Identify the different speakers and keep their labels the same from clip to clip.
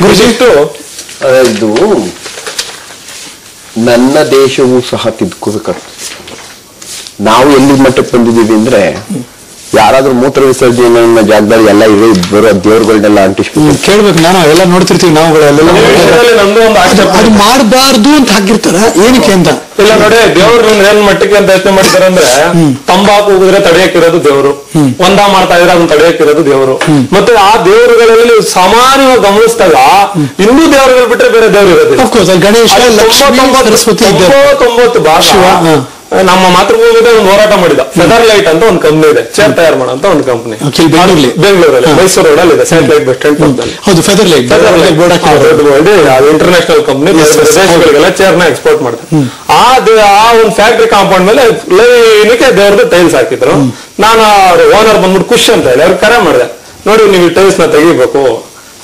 Speaker 1: ಗುರುಜಿಟ್ಟು ಇದು ನನ್ನ ದೇಶವೂ ಸಹ ತಿದ್ಕೋಬೇಕಾಗ್ತದೆ. ನಾವು ಎಲ್ಲಿ ಮಟ್ಟಕ್ಕೆ ಬಂದಿದ್ದೀವಿ ಅಂದ್ರೆ ಯಾರಾದ್ರೂ ಮೂತ್ರ ವಿಸರ್ಜನೆ ಜಾಗದಲ್ಲಿ ಎಲ್ಲ ಇವೆ ಬರೋ ದೇವ್ರುಗಳನ್ನೆಲ್ಲ ಅಂಟಿಸ್ಬೇಕು.
Speaker 2: ಕೇಳ್ಬೇಕು, ನಾನು ಎಲ್ಲ ನೋಡ್ತಿರ್ತೀವಿ ನಾವುಗಳೆಲ್ಲ ಅದು ಮಾಡಬಾರ್ದು ಅಂತ ಹಾಕಿರ್ತಾರ, ಏನಕ್ಕೆ ಅಂತ
Speaker 3: ಇಲ್ಲ ನೋಡಿ. ದೇವ್ರು ಏನ್ ಮಟ್ಟಕ್ಕೆ ಅಂತ ಯೋಚನೆ ಮಾಡ್ತಾರೆ ಅಂದ್ರೆ, ತಂಬಾಕು ಹೋಗಿದ್ರೆ ತಡೆಯಕ್ಕಿರೋದು ದೇವ್ರು, ಒಂದ ಮಾಡ್ತಾ ಇದ್ರೆ ಅದನ್ನ ತಡೆಯಕ್ಕಿರೋದು ದೇವ್ರು. ಮತ್ತೆ ಆ ದೇವರುಗಳಲ್ಲಿ ಸಾಮಾನ್ಯವಾಗಿ ಗಮನಿಸಿದಾಗ ಇನ್ನೂ ದೇವರುಗಳು ಬಿಟ್ರೆ ಬೇರೆ ದೇವ್ರು ಇರೋದಿಲ್ಲ.
Speaker 2: ಗಣೇಶ, ಸರಸ್ವತಿ,
Speaker 3: 99 ಭಾಗ ನಮ್ಮ ಮಾತೃಭೂಮಿಗೆ ಒಂದು ಹೋರಾಟ ಮಾಡಿದ. ಫೆದರ್ ಲೈಟ್ ಅಂತ ಒಂದು ಕಂಪ್ನಿ ಇದೆ, ಚೇರ್ ತಯಾರು ಮಾಡೋಂತ ಒಂದು ಕಂಪ್ನಿ ಬೆಂಗಳೂರಲ್ಲಿ, ಮೈಸೂರು ರೋಡಲ್ಲಿ ಇದೆ, ಸೈಟ್ ಲೈಟ್ ಬಸ್ ಸ್ಟ್ಯಾಂಡ್ ಪಕ್ಕದಲ್ಲಿ. ಇಂಟರ್ನ್ಯಾಷನಲ್ ಕಂಪ್ನಿ, ದೇಶಗಳಿಗೆಲ್ಲ ಚೇರ್ ನ ಎಕ್ಸ್ಪೋರ್ಟ್ ಮಾಡ್ತಾರೆ. ಆ ಒಂದು ಫ್ಯಾಕ್ಟ್ರಿ ಕಾಂಪೌಂಡ್ ಮೇಲೆ ಲೈನಿಗೆ ದೇವ್ರದ್ದು ಟೈಲ್ಸ್ ಹಾಕಿದ್ರು. ನಾನು ಅವ್ರ ಓನರ್ ಬಂದ್ಬಿಟ್ಟು ಖುಷಿ ಅಂತ ಹೇಳಿ ಅವ್ರಿಗೆ ಕರೆ ಮಾಡಿದೆ, ನೋಡಿ ನೀವು ಟೈಲ್ಸ್ ನ ತೆಗಿಬೇಕು.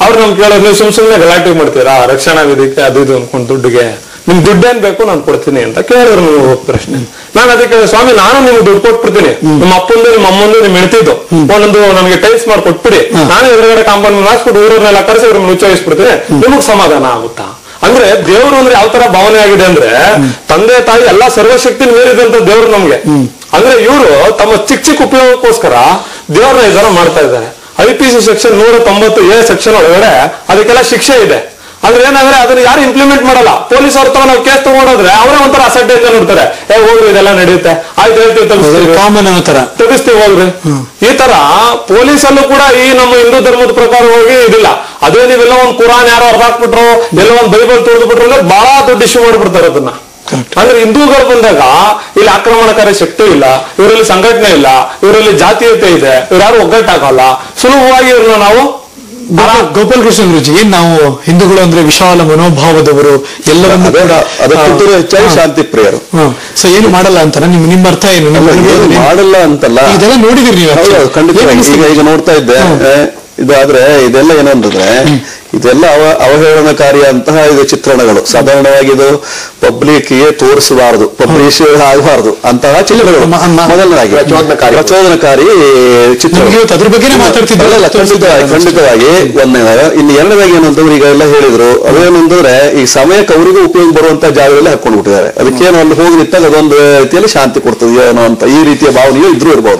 Speaker 3: ಅವ್ರು ನಮ್ಗೆ ಕೇಳೋದು, ನೀವು ಸುಮ್ನೆ ಗಲಾಟೆ ಮಾಡ್ತೀರಾ ರಕ್ಷಣಾ ವೇದಿಕೆ ಅದು ಇದು ಅನ್ಕೊಂಡು ದುಡ್ಡಿಗೆ, ನಿಮ್ ದುಡ್ಡೇನ್ ಬೇಕು ನಾನು ಕೊಡ್ತೀನಿ ಅಂತ ಕೇಳಿದ್ರು. ನೀವು ಪ್ರಶ್ನೆ ನಾನು ಅದಕ್ಕೆ, ಸ್ವಾಮಿ ನಾನು ನಿಮ್ಗೆ ದುಡ್ಡು ಕೊಟ್ಬಿಡ್ತೀನಿ, ನಿಮ್ಮ ಅಪ್ಪಂದು ನಿಮ್ಮ ಅಮ್ಮಂದು ನಿಮ್ ಹೆಣ್ತಿದ್ದು ಒಂದೊಂದು ನನಗೆ ಟೈಲ್ಸ್ ಮಾಡಿ ಕೊಟ್ಬಿಡಿ, ನಾನು ಎದುರುಗಡೆ ಕಾಂಪೌಂಡ್ ಹಾಕ್ಬಿಟ್ಟು ಊರನ್ನೆಲ್ಲ ಕರೆಸಿ ಅವ್ರನ್ನ ಉಚ್ಚರಿಸ್ಬಿಡ್ತೀನಿ, ನಿಮಗ್ ಸಮಾಧಾನ ಆಗುತ್ತಾ? ಅಂದ್ರೆ ದೇವ್ರು ಅಂದ್ರೆ ಯಾವ ತರ ಭಾವನೆ ಆಗಿದೆ ಅಂದ್ರೆ, ತಂದೆ ತಾಯಿ ಎಲ್ಲಾ ಸರ್ವಶಕ್ತಿ ಮೀರಿದಂತ ದೇವ್ರು ನಮ್ಗೆ. ಅಂದ್ರೆ ಇವರು ತಮ್ಮ ಚಿಕ್ಕ ಚಿಕ್ಕ ಉಪಯೋಗಕ್ಕೋಸ್ಕರ ದೇವ್ರನ್ನ ಈ ತರ ಮಾಡ್ತಾ ಇದ್ದಾರೆ. IPC ಸೆಕ್ಷನ್ 190A ಸೆಕ್ಷನ್ ಒಳಗಡೆ ಅದಕ್ಕೆಲ್ಲ ಶಿಕ್ಷೆ ಇದೆ. ಆದ್ರೆ ಏನಾದ್ರೆ ಅದನ್ನ ಯಾರು ಇಂಪ್ಲಿಮೆಂಟ್ ಮಾಡಲ್ಲ. ಪೊಲೀಸ್ ಅವ್ರ ತಗೊಂಡು ನಾವು ಕೇಸ್ ತಗೊಂಡೋದ್ರೆ ಅವರೇ ಒಂಥರ ಅಸಡ್ಡೆಯಿಂದ ನೋಡ್ತಾರೆ, ಹೋಗ್ರಿ ಇದೆಲ್ಲ ನಡೆಯುತ್ತೆ, ಆಯ್ತು ಹೇಳ್ತೀವಿ ತೆಗಿಸ್ತೀವಿ ಹೋಗ್ರಿ. ಈ ತರ ಪೊಲೀಸಲ್ಲೂ ಕೂಡ ಈ ನಮ್ಮ ಹಿಂದೂ ಧರ್ಮದ ಪ್ರಕಾರ ಹೋಗಿ ಇದಿಲ್ಲ. ಅದೇ ನೀವೆಲ್ಲ ಒಂದು ಕುರಾನ್ ಯಾರೋ ಅರ್ಧ ಹಾಕ್ಬಿಟ್ರು, ಎಲ್ಲ ಒಂದು ಬೈಬಲ್ ತೊಳೆದ್ಬಿಟ್ರು ಅಂದ್ರೆ ಬಹಳ ದೊಡ್ಡ ಇಶ್ಯೂ ಮಾಡ್ಬಿಡ್ತಾರೆ ಅದನ್ನ. ಅಂದ್ರೆ ಹಿಂದೂಗಳು ಬಂದಾಗ ಇಲ್ಲಿ ಆಕ್ರಮಣಕಾರಿ ಶಕ್ತಿ ಇಲ್ಲ, ಇವರಲ್ಲಿ ಸಂಘಟನೆ ಇಲ್ಲ, ಇವರಲ್ಲಿ ಜಾತೀಯತೆ ಇದೆ, ಇವ್ರು ಯಾರು ಒಗ್ಗಟ್ಟಾಗಲ್ಲ, ಸುಲಭವಾಗಿ ಇವ್ರನ್ನ ನಾವು
Speaker 2: ಗೋಪಾಲ್ ಕೃಷ್ಣ ಗುರುಜಿ, ನಾವು ಹಿಂದೂಗಳು ಅಂದ್ರೆ ವಿಶಾಲ ಮನೋಭಾವದವರು, ಎಲ್ಲರನ್ನೂ ಕೂಡ
Speaker 1: ಹೆಚ್ಚಾಗಿ ಶಾಂತಿ ಪ್ರಿಯರು.
Speaker 2: ಸೊ ಏನು ಮಾಡಲ್ಲ ಅಂತಾರ ನಿಮ್ಮ ಅರ್ಥ ಏನು?
Speaker 1: ಮಾಡಲ್ಲ ಅಂತಲ್ಲ,
Speaker 2: ಇದೆಲ್ಲ ನೋಡಿದಿರಿ ನೀವು?
Speaker 1: ಖಂಡಿತ. ಈಗ ನೋಡ್ತಾ ಇದ್ದೆ ಇದಾದ್ರೆ ಇದೆಲ್ಲ ಏನಂದ್ರೆ ಇದೆಲ್ಲ ಅವಹೇಳನಕಾರಿಯಂತಹ ಇದು ಚಿತ್ರಣಗಳು. ಸಾಧಾರಣವಾಗಿ ಇದು ಪಬ್ಲಿಕ್ ಗೆ ತೋರಿಸಬಾರದು, ಪಬ್ಲಿಷ್ ಆಗಬಾರದು ಅಂತಹ ಚಿತ್ರಗಳು ಮೊದಲನೇದಾಗಿ ಪ್ರಚೋದನಕಾರಿ ಚಿತ್ರಗಳು.
Speaker 2: ಅದ್ರ ಬಗ್ಗೆ ಮಾತಾಡ್ತಿದ್ದಲ್ಲ
Speaker 1: ಖಂಡಿತವಾಗಿ ಒಂದನೇದಾಗ. ಇನ್ನು ಎರಡನೇದಾಗಿ ಏನಂತಂದ್ರೆ ಈಗ ಎಲ್ಲ ಹೇಳಿದ್ರು, ಅದೇನಂದ್ರೆ ಈ ಸಮಯಕ್ಕೆ ಅವರಿಗೂ ಉಪಯೋಗ ಬರುವಂತ ಜಾಗದಲ್ಲಿ ಹಾಕೊಂಡು ಬಿಟ್ಟಿದ್ದಾರೆ. ಅದಕ್ಕೇನು ಅಲ್ಲಿ ಹೋಗಿ ನಿಂತಾಗ ಅದೊಂದು ರೀತಿಯಲ್ಲಿ ಶಾಂತಿ ಕೊಡ್ತದೆ ಏನೋ ಅಂತ ಈ ರೀತಿಯ ಭಾವನೆಯೂ ಇದ್ರೂ ಇರ್ಬೋದು.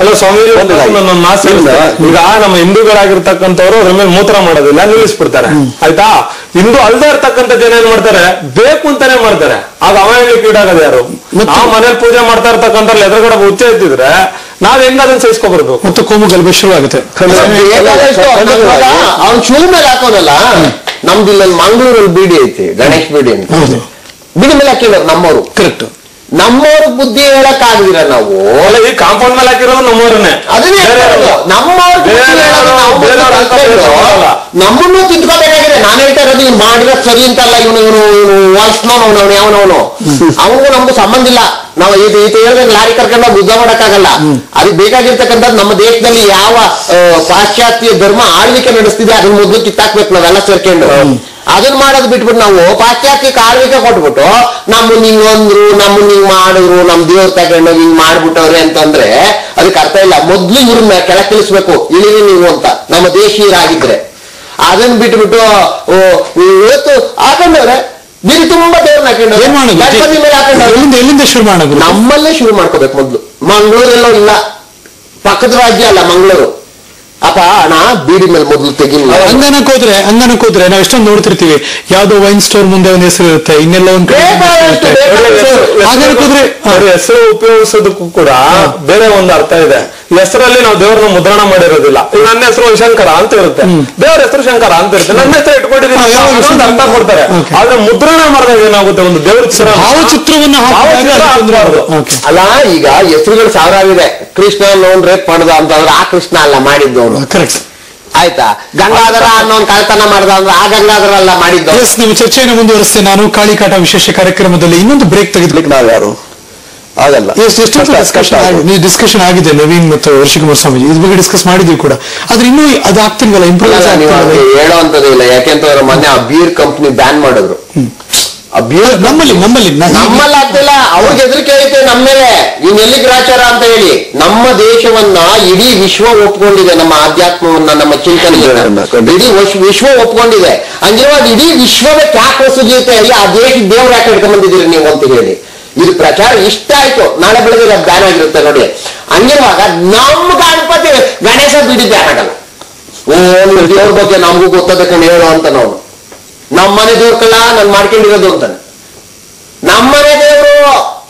Speaker 3: ಈಗ ನಮ್ಮ ಹಿಂದೂಗಳಾಗಿರ್ತಕ್ಕಂಥವ್ರು ಅದ್ರ ಮೇಲೆ ಮೂತ್ರ ಮಾಡೋದಿಲ್ಲ, ನಿಲ್ಲಿಸ್ಬಿಡ್ತಾರೆ. ಆಯ್ತಾ? ಹಿಂದೂ ಅಲ್ದೇ ಇರ್ತಕ್ಕಂಥ ಜನ ಏನ್ ಮಾಡ್ತಾರೆ, ಬೇಕು ಅಂತಾನೆ ಮಾಡ್ತಾರೆ. ಆಗ ಅವಹೇಳಲಿಕ್ಕೆ ಈಡಾಗದು ಯಾರು? ನಾವು ಮನೇಲಿ ಪೂಜೆ ಮಾಡ್ತಾ ಇರ್ತಕ್ಕಂಥ ಎದುರುಗಡೆ ಉಚ್ಚ ಎತ್ತಿದ್ರೆ ನಾವ್ ಹೆಂಗ ಅದನ್ನ ಸಹಿಸ್ಕೊಬರ್ಬೇಕು?
Speaker 2: ಮತ್ತು ಕೋಮು ಗಲಭೆ ಶುರು ಆಗುತ್ತೆ.
Speaker 1: ಅವ್ನ್ ಶೂ ಮೇಲೆ ಹಾಕೋನಲ್ಲ, ನಮ್ದು ಇಲ್ಲಿ ಮಂಗಳೂರಲ್ಲಿ ಬಿಡಿ ಐತಿ, ಗಣೇಶ್ ಬಿಡಿ ಅಂತ, ಬಿಡಿ ಮೇಲೆ ಹಾಕಿದ್ರು ನಮ್ಮವರು. ಕರೆಕ್ಟ್. ನಮ್ಮವ್ರ ಬುದ್ಧಿ ಹೇಳಕ್ ಆಗಿರ ನಾವು
Speaker 3: ಈ ಕಾಂಪೌಂಡ್ ಮೇಲೆ ಹಾಕಿರೋದು ನಮ್ಮವ್ರನ್ನೇ.
Speaker 1: ಅದನ್ನೇ ನಮ್ಮನ್ನು ತಿದ್ಕೋಬೇಕಾಗಿದೆ. ನಾನು ಹೇಳ್ತಾ ಇರೋದು ಇವ್ನು ಮಾಡಿದ್ರೆ ಸರಿ ಅಂತಲ್ಲ, ಇವನು ವಾಯ್ಸ್ನವನು ಯಾವನವನು, ಅವನಿಗೂ ನಮಗೂ ಸಂಬಂಧ ಇಲ್ಲ. ನಾವು ಇದು ಹೇಳಿದ್ರೆ ಲಾರಿ ಕರ್ಕೊಂಡಾಗ ಯುದ್ಧ ಮಾಡಕ್ಕಾಗಲ್ಲ. ಅದಕ್ಕೆ ಬೇಕಾಗಿರ್ತಕ್ಕಂಥದ್ದು ನಮ್ಮ ದೇಶದಲ್ಲಿ ಯಾವ ಪಾಶ್ಚಾತ್ಯ ಧರ್ಮ ಆಳ್ವಿಕೆ ನಡೆಸ್ತಿದೆ ಅದನ್ನ ಮೊದಲು ಕಿತ್ತಾಕ್ಬೇಕು ನಾವೆಲ್ಲ ಸೇರ್ಕೊಂಡು. ಅದನ್ನ ಮಾಡೋದು ಬಿಟ್ಬಿಟ್ಟು ನಾವು ಪಾಶ್ಚಾತ್ಯಕ್ಕೆ ಆಳ್ವಿಕೆ ಕೊಟ್ಬಿಟ್ಟು ನಮ್ಮನ್ನ ಹಿಂಗಂದ್ರು, ನಮ್ಮನ್ನ ಹಿಂಗ್ ಮಾಡಿದ್ರು, ನಮ್ ದೇವ್ರ ತಗೊಂಡೋಗಿ ಹಿಂಗ್ ಮಾಡ್ಬಿಟ್ಟವ್ರೆ ಅಂತಂದ್ರೆ ಅದಕ್ಕೆ ಅರ್ಥ ಇಲ್ಲ. ಮೊದ್ಲು ಇವ್ರನ್ನ ಕೆಳಕ್ಕಿಳಿಸ್ಬೇಕು, ಇಳಿರಿ ನೀವು ಅಂತ ನಮ್ಮ ದೇಶೀಯರಾಗಿದ್ರೆ. ಅದನ್ನ ಬಿಟ್ಬಿಟ್ಟು ಇವತ್ತು ಹಾಕೊಂಡವ್ರೆ ಬಿರಿ ತುಂಬಾ ದೇವ್ರನ್ನ ಹಾಕೊಂಡವ್ರೆ.
Speaker 2: ಎಲ್ಲಿಂದ ಶುರು ಮಾಡೋದು?
Speaker 1: ನಮ್ಮಲ್ಲೇ ಶುರು ಮಾಡ್ಕೋಬೇಕು ಮೊದ್ಲು. ಮಂಗಳೂರೆಲ್ಲೋ ಇಲ್ಲ, ಪಕ್ಕದ ರಾಜ್ಯ ಅಲ್ಲ ಮಂಗಳೂರು. ಅಪ್ಪ ಹಣ ಬೀಡಿ ಮೇಲೆ ಮೊದಲು ತೆಗಿಲ್ಲ.
Speaker 2: ಅಂಗನಕ್ಕೆ ಹೋದ್ರೆ ನಾವ್ ಎಷ್ಟೊಂದು ನೋಡ್ತಿರ್ತೀವಿ, ಯಾವ್ದೋ ವೈನ್ ಸ್ಟೋರ್ ಮುಂದೆ ಒಂದ್ ಹೆಸರು ಇರುತ್ತೆ, ಇನ್ನೆಲ್ಲ ಒಂದ್
Speaker 3: ಹೆಸರು ಉಪಯೋಗಿಸೋದಕ್ಕೂ ಕೂಡ ಬೇರೆ ಒಂದು ಅರ್ಥ ಇದೆ. ಹೆಸರಲ್ಲಿ ನಾವು ದೇವ್ರನ್ನ ಮುದ್ರಣ ಮಾಡಿರೋದಿಲ್ಲ. ಈಗ ನನ್ನ ಹೆಸರು ಶಂಕರ ಅಂತ ಇರುತ್ತೆ, ದೇವ್ರ ಹೆಸರು ಶಂಕರ ಅಂತ ಇರುತ್ತೆ, ನನ್ನ ಹೆಸರು ಇಟ್ಕೊಂಡಿದ್ದೀನಿ ಅರ್ಥ ಕೊಡ್ತಾರೆ. ಆದ್ರೆ ಮುದ್ರಣ ಮಾಡಿದಾಗ ಏನಾಗುತ್ತೆ, ಒಂದು ದೇವ್ರ
Speaker 2: ಭಾವಚಿತ್ರವನ್ನು
Speaker 1: ಅಲ್ಲ. ಈಗ ಹೆಸರುಗಳು ಸಾವಿರಾಗಿದೆ. ಕೃಷ್ಣ ಲೋನ್ ರೇಪ್ ಮಾಡ್ದ ಅಂತಂದ್ರೆ ಆ ಕೃಷ್ಣ ಅಲ್ಲ ಮಾಡಿದ್ದು, ಕರೆಕ್ಟ್ ಆಯ್ತಾ? ಗಂಗಾಧರ ಅನ್ನೋ ಕಳ್ತನ ಮಾಡ್ದ ಅಂದ್ರೆ ಆ ಗಂಗಾಧರ ಅಲ್ಲ ಮಾಡಿದ್ದು.
Speaker 2: ನಿಮ್ಮ ಚರ್ಚೆಯನ್ನು ಮುಂದುವರಿಸ್ತೇನೆ ನಾನು. ಕಾಳಿಕಾಟ ವಿಶೇಷ ಕಾರ್ಯಕ್ರಮದಲ್ಲಿ ಇನ್ನೊಂದು ಬ್ರೇಕ್ ತೆಗೆದ್ಲಿಕ್ಕೆ
Speaker 1: ನಾವ್ ಯಾರು ಆಗಲ್ಲ.
Speaker 2: ಡಿಸ್ಕಷನ್ ಆಗಿದೆ ನವೀನ್ ಮತ್ತು ವರ್ಷಿಕುಮಾರ್ ಸ್ವಾಮೀಜಿ, ಇದ್ರ ಬಗ್ಗೆ ಡಿಸ್ಕಸ್ ಮಾಡಿದ್ವಿ ಕೂಡ. ಆದ್ರೆ ಇನ್ನೂ ಅದು ಆಗ್ತಿಲ್ವಲ್ಲ, ಇಂಪ್ರೂವ್
Speaker 1: ಹೇಳೋಂಥದ್ದು ಇಲ್ಲ. ಯಾಕೆಂತಂದ್ರೆ ಮೊನ್ನೆ ಆ ಬೀರ್ ಕಂಪ್ನಿ ಬ್ಯಾನ್ ಮಾಡಿದ್ರು. ನಮ್ಮಲ್ಲಿ ಆಗ್ತಿಲ್ಲ, ಅವ್ರಿಗೆ ಹೆದರಿಕೆ ಐತೆ ನಮ್ಮ ಮೇಲೆ, ಇನ್ ಎಲ್ಲಿ ಗ್ರಾಚಾರ ಅಂತ ಹೇಳಿ. ನಮ್ಮ ದೇಶವನ್ನ ಇಡೀ ವಿಶ್ವ ಒಪ್ಕೊಂಡಿದೆ, ನಮ್ಮ ಆಧ್ಯಾತ್ಮವನ್ನ, ನಮ್ಮ ಚಿಂತನೆಯನ್ನ ಇಡೀ ವಿಶ್ವ ಒಪ್ಕೊಂಡಿದೆ. ಹಂಗಿರುವಾಗ ಇಡೀ ವಿಶ್ವದ ಕ್ಯಾಕ್ ಸುಜಿಯುತ್ತೆ, ಆ ದೇಶಕ್ಕೆ ದೇವ್ರ ಯಾಕೆ ಹಿಡ್ಕೊಂಡ್ ಬಂದಿದ್ದೀರಿ ನೀವು ಅಂತ ಹೇಳಿ. ಇದು ಪ್ರಚಾರ ಇಷ್ಟ ಆಯ್ತು, ನಾಳೆ ಬೆಳಗ್ಗೆ ಅದು ಬ್ಯಾನ್ ಆಗಿರುತ್ತೆ ನೋಡಿ. ಹಂಗಿರುವಾಗ ನಮ್ಮ ಗಣಪತಿ ಗಣೇಶ ಬಿಡಿ ಬ್ಯಾನ್ ಆಗಲ್ಲ. ದೇವ್ರ ಬಗ್ಗೆ ನಮಗೂ ಗೊತ್ತದೆ ಕಣ್ ಹೇಳೋ ಅಂತ ನಾವು, ನಮ್ಮ ಮನೆ ದೇವ್ರಕಲ್ಲ ನಾನು ಮಾಡ್ಕೊಂಡಿರೋದು ಅಂತಾನೆ, ನಮ್ಮನೆ ದೇವ್ರು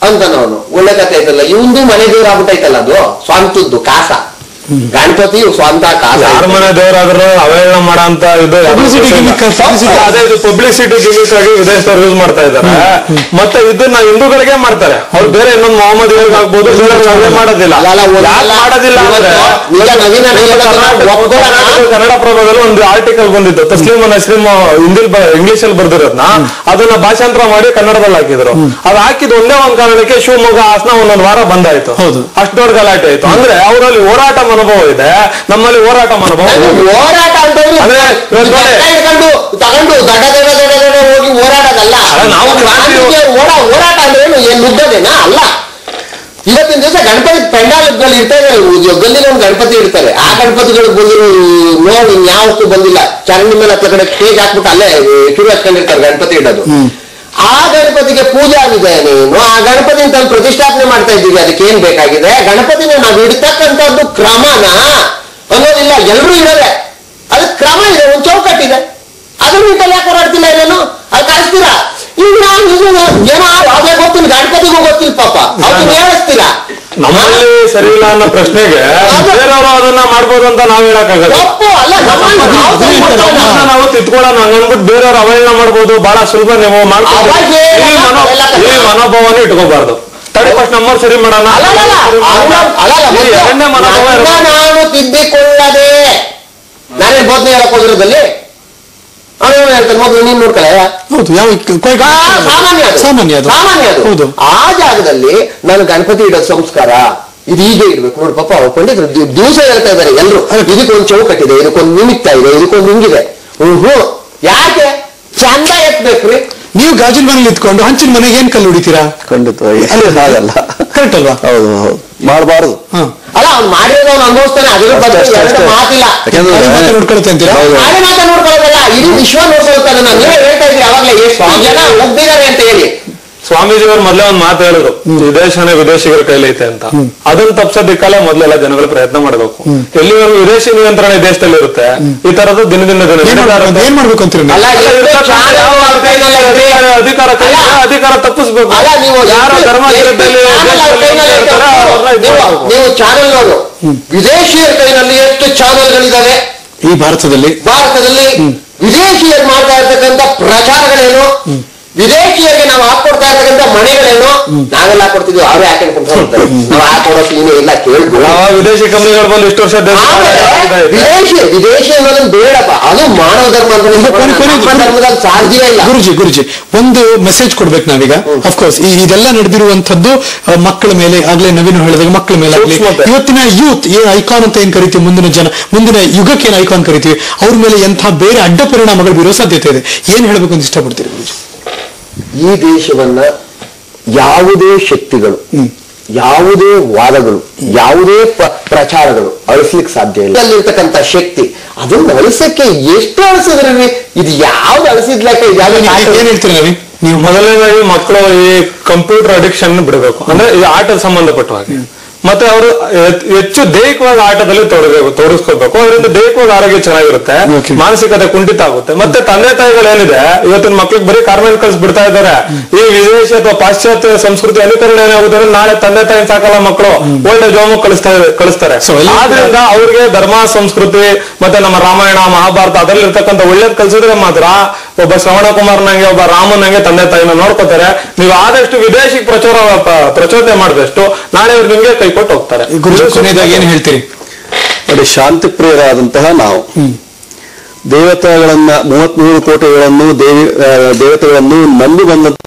Speaker 1: ಅಂತ ನಾವು. ಒಳ್ಳೆ ಕಥೆ ಐತಲ್ಲ, ಇವಂದು ಮನೆ ದೇವ್ರು ಆಗ್ಬಿಟ್ಟೈತಲ್ಲ, ಅದು ಸ್ವಂತದ್ದು ಕಾಸ. ಗಣಪತಿ ಸ್ವಂತ ಕಾಸ.
Speaker 3: ಯಾರ ಮನೆ ದೇವರಾದ್ರೂ ಅವೇಳನ ಮಾಡೋ ಅಂತ ಇದು ಅದೇ ಇದು ಪಬ್ಲಿಸಿಟಿ ಗಿಮಿಕ್ ಆಗಿ ವಿದೇಶದವ್ರು ಯೂಸ್ ಮಾಡ್ತಾ ಇದ್ದಾರೆ. ಮತ್ತೆ ಇದನ್ನ ಹಿಂದೂಗಳಿಗೆ ಮಾಡ್ತಾರೆ, ಅವ್ರು ಬೇರೆ ಇನ್ನೊಂದು ಮೊಹಮ್ಮದ್ ಆಗ್ಬೋದು, ಬೇರೆ ಮಾಡೋದಿಲ್ಲ. ಮಾಡೋದಿಲ್ಲ ಅಂದ್ರೆ ಕನ್ನಡ ಪ್ರಭಾವದಲ್ಲಿ ಒಂದು ಆರ್ಟಿಕಲ್ ಬಂದಿತ್ತು, ತಸ್ಲೀಮ್ ನಸ್ಲೀಮ್ ಇಂಗ್ಲಿಷ್ ಅಲ್ಲಿ ಬರ್ದಿರೋದ್ನ ಅದನ್ನ ಭಾಷಾಂತರ ಮಾಡಿ ಕನ್ನಡದಲ್ಲಿ ಹಾಕಿದ್ರು. ಅದು ಹಾಕಿದ್ ಒಂದೇ ಒಂದ್ ಕಾರಣಕ್ಕೆ ಶಿವಮೊಗ್ಗ ಹಾಸನ ಒಂದೊಂದು ವಾರ ಬಂದಾಯ್ತು, ಅಷ್ಟು ದೊಡ್ಡ ಗಲಾಟೆ ಆಯ್ತು. ಅಂದ್ರೆ ಅವರಲ್ಲಿ ಹೋರಾಟ ಅನುಭವ ಇದೆ, ನಮ್ಮಲ್ಲಿ ಹೋರಾಟ ಅನುಭವ.
Speaker 1: ಹೋರಾಟ ಅಂತಂದ್ರೆ ತಗೊಂಡು ದಡ ದಡ ದಡ ದಡ ಹೋಗಿ ಹೋರಾಟದಲ್ಲ. ಹೋರಾಟ ಅಂದ್ರೆ ಏನ್ ನುಗ್ಗದೇನಾ? ಅಲ್ಲ. ಇವತ್ತಿನ ದಿವಸ ಗಣಪತಿ ಪೆಂಡಾಲ್ಗಳು ಇರ್ತಾರೆ, ಗಲ್ಲಿನ ಒಂದು ಗಣಪತಿ ಇರ್ತಾರೆ. ಆ ಗಣಪತಿಗಳು ಬಂದಿರೋ ನೋಡಿ ಯಾವತ್ತೂ ಬಂದಿಲ್ಲ. ಚರಂಡಿ ಮೇಲೆ ಹತ್ತ ಕಡೆ ಸ್ಟೇಜ್ ಹಾಕ್ಬಿಟ್ಟು ಅಲ್ಲೇ ಕಿರು ಹಚ್ಕೊಂಡಿರ್ತಾರೆ ಗಣಪತಿ ಇಡೋದು. ಆ ಗಣಪತಿಗೆ ಪೂಜೆ ಆಗಿದೆ, ನೀನು ಆ ಗಣಪತಿನ ತಂದು ಪ್ರತಿಷ್ಠಾಪನೆ ಮಾಡ್ತಾ ಇದ್ದೀವಿ, ಅದಕ್ಕೆ ಏನ್ ಬೇಕಾಗಿದೆ? ಗಣಪತಿನ ನಾವು ಇಡ್ತಕ್ಕಂಥದ್ದು ಕ್ರಮನ ಅನ್ನೋದಿಲ್ಲ, ಎಲ್ರೂ ಇರೋದೆ, ಅದಕ್ಕೆ ಕ್ರಮ ಇದೆ, ಒಂದು ಚೌಕಟ್ಟಿದೆ. ಅದನ್ನು ಇಟ್ಟಲ್ಲಿ ಯಾಕೆ ಹೋರಾಡ್ತಿಲ್ಲ? ಏನೇನು ಅದು ಕಾಣಿಸ್ತೀರಾ? ಈಗ ಏನೋ ಅದೇ ಗೊತ್ತಿಲ್ಲ, ಗಣಪತಿಗೂ ಗೊತ್ತಿಲ್ಲ ಪಾಪ, ಅವ್ರನ್ನ ಹೇಳಿಸ್ತೀರಾ?
Speaker 3: ನಮ್ಮಲ್ಲಿ ಸರಿ ಇಲ್ಲ ಅನ್ನೋ ಪ್ರಶ್ನೆಗೆ ಬೇರೆಯವರು ಅದನ್ನ ಮಾಡ್ಬೋದು ಅಂತ ನಾವ್ ಹೇಳಕ್ಕಾಗಲ್ಲ. ನಾವು ತಿತ್ಕೊಳ್ಳೋಣ ಹಂಗನ್ಬಿಟ್ಟು ಬೇರೆಯವ್ರು ಅವಹೇಳನ ಮಾಡ್ಬೋದು, ಬಹಳ ಸುಲಭ ನೀವು ಮಾಡ್ಬೋದು. ಈ ಮನೋಭಾವನೆ ಇಟ್ಕೋಬಾರ್ದು. ತಡೆ ಫಸ್ಟ್ ನಮ್ಮವ್ರು ಸರಿ ಮಾಡೋಣ.
Speaker 1: ನಾನು ತಿದ್ದಿಕೊಳ್ಳದೆ ನಾನೇ ಬೋಧನೆ ಹೇಳಕ್ ಹೋಗಿರೋದಲ್ಲಿ ಹೇಳ್ತಾರೆ, ಮೊದಲು ನೀನ್ ನೋಡ್ಕೊಳ್ಳ.
Speaker 2: ಹೌದು, ಯಾವ
Speaker 1: ಸಾಮಾನ್ಯ ಅದು. ಆ ಜಾಗದಲ್ಲಿ ನಾನು ಗಣಪತಿ ಇಡೋದು ಸಂಸ್ಕಾರ, ಇದು ಹೀಗೆ ಇಡ್ಬೇಕು ನೋಡಿ. ಪಾಪ ಅವ್ರು ಪಂಡಿತರು ದಿವಸ ಹೇಳ್ತಾ ಇದ್ದಾರೆ ಎಲ್ರು, ಇದಕ್ಕೊಂದು ಚೌಕಟ್ಟಿದೆ, ಇದಕ್ಕೊಂದು ನಿಮಿತ್ತ ಇದೆ, ಇದಕ್ಕೊಂದು ಹಿಂಗಿದೆ. ಯಾಕೆ ಚಂದ ಎತ್ಬೇಕ್ರಿ?
Speaker 2: ನೀವು ಗಾಜಿನ ಮನೇಲಿ ಇತ್ಕೊಂಡು ಹಂಚಿನ ಮನೆಗೆ ಏನ್ ಕಲ್ಲು ಹೊಡಿತೀರಾ?
Speaker 4: ಖಂಡಿತವಾಗಿ ಆಗಲ್ಲ.
Speaker 2: ಕರೆಕ್ಟ್ ಅಲ್ವಾ?
Speaker 4: ಹೌದು ಹೌದು, ಮಾಡಬಾರದು.
Speaker 1: ಅಲ್ಲ, ಅವ್ನು ಮಾಡಿರೋದು ಅವ್ನು ಅನುಭವಿಸ್ತಾನೆ, ಅದ್ರ ಬಗ್ಗೆ ಮಾತಿಲ್ಲ.
Speaker 2: ನೋಡ್ಕೊಳ್ತಾ ಅಂತೀರಾ?
Speaker 1: ನಾಳೆ ಮಾತ್ರ ನೋಡ್ಕೊಳ್ಳೋದಲ್ಲ, ಇಡೀ ವಿಶ್ವ ನೋಡ್ಕೊಳ್ತಾರೆ. ನಾನು ನೀವೇ ಹೇಳ್ತಾ ಇದ್ರಿ ಅವಾಗಲೇ ಎಷ್ಟು ಜನ ಹೋಗ್ತಿದ್ದಾರೆ ಅಂತ ಹೇಳಿ.
Speaker 3: ಸ್ವಾಮೀಜಿಯವರು ಮೊದಲೇ ಒಂದು ಮಾತು ಹೇಳಿದ್ರು, ಈ ದೇಶನೇ ವಿದೇಶಿಗರ ಕೈಲೈತೆ ಅಂತ. ಅದನ್ನ ತಪ್ಸೋದಕ್ಕೆಲ್ಲ ಮೊದಲೆಲ್ಲ ಜನಗಳು ಪ್ರಯತ್ನ ಮಾಡಬೇಕು. ಎಲ್ಲಿವರೆಗೂ ವಿದೇಶಿ ನಿಯಂತ್ರಣ ದೇಶದಲ್ಲಿ ಇರುತ್ತೆ, ಈ ತರದ್ದು ದಿನ
Speaker 2: ಏನ್ ಮಾಡ್ಬೇಕು ಅಂತೀರಿ?
Speaker 3: ಅಧಿಕಾರ ತಪ್ಪಿಸ್ಬೇಕು.
Speaker 1: ಯಾರ ಧರ್ಮ ನೀವು ಚಾನೆಲ್ನವರು, ವಿದೇಶಿಯರ ಕೈನಲ್ಲಿ ಎಷ್ಟು ಚಾನೆಲ್ಗಳಿದ್ದಾವೆ
Speaker 2: ಈ ಭಾರತದಲ್ಲಿ
Speaker 1: ವಿದೇಶಿಯರು ಮಾಡ್ತಾ ಇರ್ತಕ್ಕಂಥ ಪ್ರಚಾರಗಳೇನು, ವಿದೇಶಿಯರಿಗೆ ನಾವು ಹಾಕೊಡ್ತಾ ಇರ್ತಕ್ಕಂಥ ಮನೆಗಳೇನು, ನಾವೆಲ್ಲ ಹಾಕೊಡ್ತಿದ್ವಿ, ಅವರೇ ಹಾಕೊಂಡು ಹೋಗ್ತಾರೆ. ನಾವು ಹಾಕೊಡೋ ಸೀನೆ ಇಲ್ಲ, ಕೇಳ್ಬೋದು.
Speaker 3: ವಿದೇಶಿ ಕಂಪನಿಗಳು ಬಂದು ಇಷ್ಟು ವರ್ಷ
Speaker 1: ವಿದೇಶಿ ಅನ್ನೋದನ್ನ ಬೇಡಪ್ಪ, ಅದು ಮಾನವ ಧರ್ಮ ಅಂತ ಧರ್ಮದಲ್ಲಿ ಸಾಧ್ಯ ಇಲ್ಲ.
Speaker 2: ಗುರುಜಿ ಒಂದು ಮೆಸೇಜ್ ಕೊಡ್ಬೇಕು ನಾವೀಗ. ಅಫ್ಕೋರ್ಸ್ ಇದೆಲ್ಲ ನಡೆದಿರುವಂತದ್ದು ಮಕ್ಕಳ ಮೇಲೆ, ಆಗ್ಲೇ ನವೀನ್ ಹೇಳಿದಾಗ ಮಕ್ಕಳ ಮೇಲೆ ಆಗ್ಲಿ, ಇವತ್ತಿನ ಯೂತ್ ಏನ್ ಐಕಾನ್ ಅಂತ ಏನ್ ಕರಿತೀವಿ, ಮುಂದಿನ ಯುಗಕ್ಕೆ ಏನ್ ಐಕಾನ್ ಕರಿತೀವಿ, ಅವ್ರ ಮೇಲೆ ಎಂಥ ಬೇರೆ ಅಡ್ಡ ಪರಿಣಾಮಗಳು ಬೀರೋ ಸಾಧ್ಯತೆ ಇದೆ. ಏನ್ ಹೇಳ್ಬೇಕು ಅಂತ ಇಷ್ಟಪಡ್ತೀರಿ ಗುರುಜಿ?
Speaker 1: ಈ ದೇಶವನ್ನ ಯಾವುದೇ ಶಕ್ತಿಗಳು, ಯಾವುದೇ ವಾದಗಳು, ಯಾವುದೇ ಪ್ರಚಾರಗಳು ಅಳಿಸ್ಲಿಕ್ಕೆ ಸಾಧ್ಯ ಇಲ್ಲ. ಅಲ್ಲಿರ್ತಕ್ಕಂಥ ಶಕ್ತಿ ಅದನ್ನ ಅಳಿಸಕ್ಕೆ ಎಷ್ಟು ಅಳಿಸಿದ್ರಿ? ಇದು ಯಾವ್ದು ಅಳಿಸಿದ್ಲಕ್ಕೆ
Speaker 2: ಏನ್ ಹೇಳ್ತೀರಿ ನವಿ?
Speaker 3: ನೀವು ಮೊದಲನೇದಾಗಿ ಮಕ್ಕಳು ಈ ಕಂಪ್ಯೂಟರ್ ಅಡಿಕ್ಷನ್ ಬಿಡಬೇಕು. ಅಂದ್ರೆ ಈ ಆಟದ ಸಂಬಂಧಪಟ್ಟ ಹಾಗೆ, ಮತ್ತೆ ಅವರು ಹೆಚ್ಚು ದೈಹಿಕವಾಗಿ ಆಟದಲ್ಲಿ ತೊಡಗಿಸ್ಕೋಬೇಕು. ಅದರಿಂದ ದೈಹಿಕವಾಗಿ ಆರೋಗ್ಯ ಚೆನ್ನಾಗಿರುತ್ತೆ, ಮಾನಸಿಕತೆ ಕುಂಠಿತ ಆಗುತ್ತೆ. ಮತ್ತೆ ತಂದೆ ತಾಯಿಗಳು ಏನಿದೆ, ಇವತ್ತಿನ ಮಕ್ಳಿಗೆ ಬರೀ ಕಾರ್ಮೆಂಟ್ ಕಳ್ಸಿ ಬಿಡ್ತಾ ಇದ್ದಾರೆ. ಈ ವಿದೇಶಿ ಅಥವಾ ಪಾಶ್ಚಾತ್ಯ ಸಂಸ್ಕೃತಿ ಅನುಕರಣೆ ಏನಾಗುತ್ತೆ, ನಾಳೆ ತಂದೆ ತಾಯಿ ಸಾಕಲ್ಲ ಮಕ್ಕಳು ಓಲ್ಡ್ ಏಜ್ ಹೋಮ್ ಕಳಿಸ್ತಾರೆ. ಆದ್ರಿಂದ ಅವ್ರಿಗೆ ಧರ್ಮ, ಸಂಸ್ಕೃತಿ ಮತ್ತೆ ನಮ್ಮ ರಾಮಾಯಣ, ಮಹಾಭಾರತ ಅದರಲ್ಲಿರ್ತಕ್ಕಂಥ ಒಳ್ಳೇದ್ ಕಲ್ಸಿದ್ರೆ ಮಾತ್ರ ಒಬ್ಬ ಶ್ರವಣ ಕುಮಾರ್ ನಂಗೆ, ಒಬ್ಬ ರಾಮನ್ ನಂಗೆ ತಂದೆ ತಾಯಿನ ನೋಡ್ಕೋತಾರೆ. ನೀವು ಆದಷ್ಟು ವಿದೇಶಿ ಪ್ರಚೋದನೆ ಮಾಡಿದಷ್ಟು ನಾಳೆ ಅವ್ರು ನಿಮ್ಗೆ ಕೈ ಕೊಟ್ಟು ಹೋಗ್ತಾರೆ.
Speaker 2: ಕೊನೆಯದಾಗಿ ಏನ್ ಹೇಳ್ತೀರಿ?
Speaker 4: ನೋಡಿ, ಶಾಂತಿ ಪ್ರಿಯರಾದಂತಹ ನಾವು ದೇವತೆಗಳನ್ನ 33 ಕೋಟಿಗಳನ್ನು ದೇವತೆಗಳನ್ನು ನಂಬಿ ಬಂದಂತಹ